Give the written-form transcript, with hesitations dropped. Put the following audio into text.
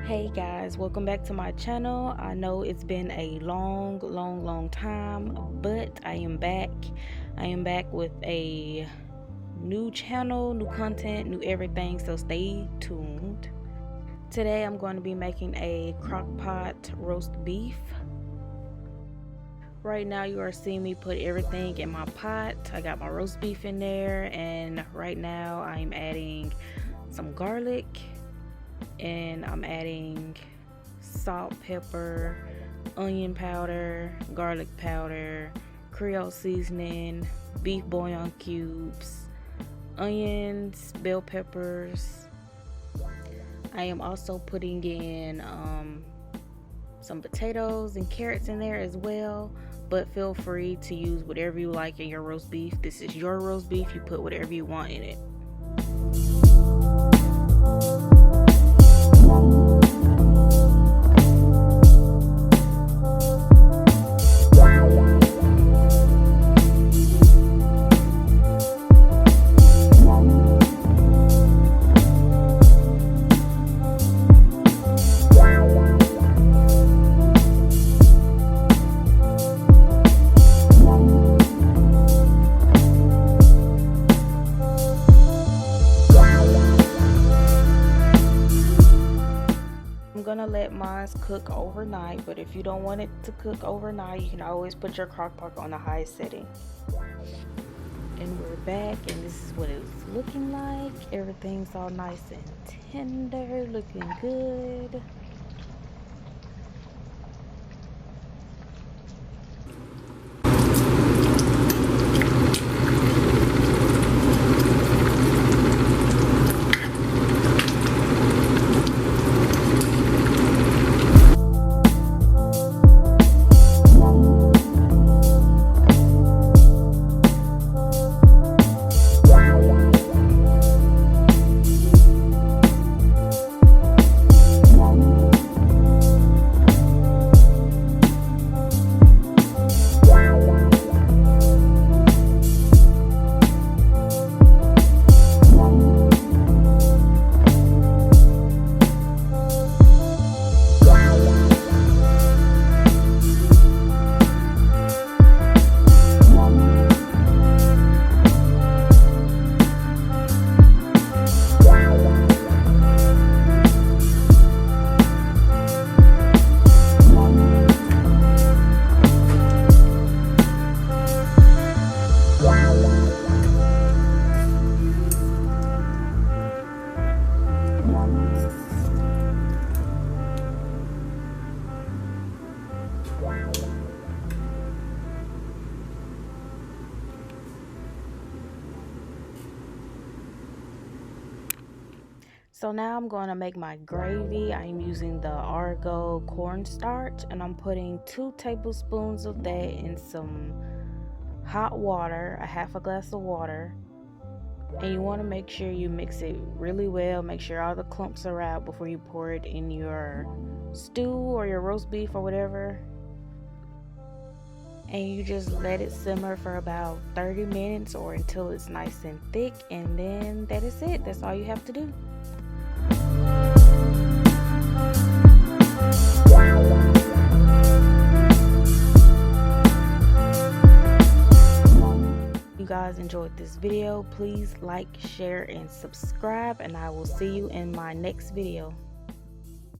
Hey guys, welcome back to my channel. I know it's been a long time, but I am back. I am back with a new channel, new content, new everything, so stay tuned. Today I'm going to be making a crockpot roast beef. Right now you are seeing me put everything in my pot. I got my roast beef in there, and right now I'm adding some garlic, and I'm adding salt, pepper, onion powder, garlic powder, Creole seasoning, beef bouillon cubes, onions, bell peppers. I am also putting in some potatoes and carrots in there as well, but feel free to use whatever you like in your roast beef. This is your roast beef, you put whatever you want in it. I'm gonna let mine cook overnight, but if you don't want it to cook overnight, you can always put your crock pot on the high setting. And we're back, and this is what it's looking like. Everything's all nice and tender, looking good. So now I'm going to make my gravy. I'm using the Argo cornstarch, and I'm putting 2 tablespoons of that in some hot water, a half a glass of water. And you want to make sure you mix it really well. Make sure all the clumps are out before you pour it in your stew or your roast beef or whatever. And you just let it simmer for about 30 minutes or until it's nice and thick, and then that is it. That's all you have to do. If you guys enjoyed this video, please like, share, and subscribe, and I will see you in my next video.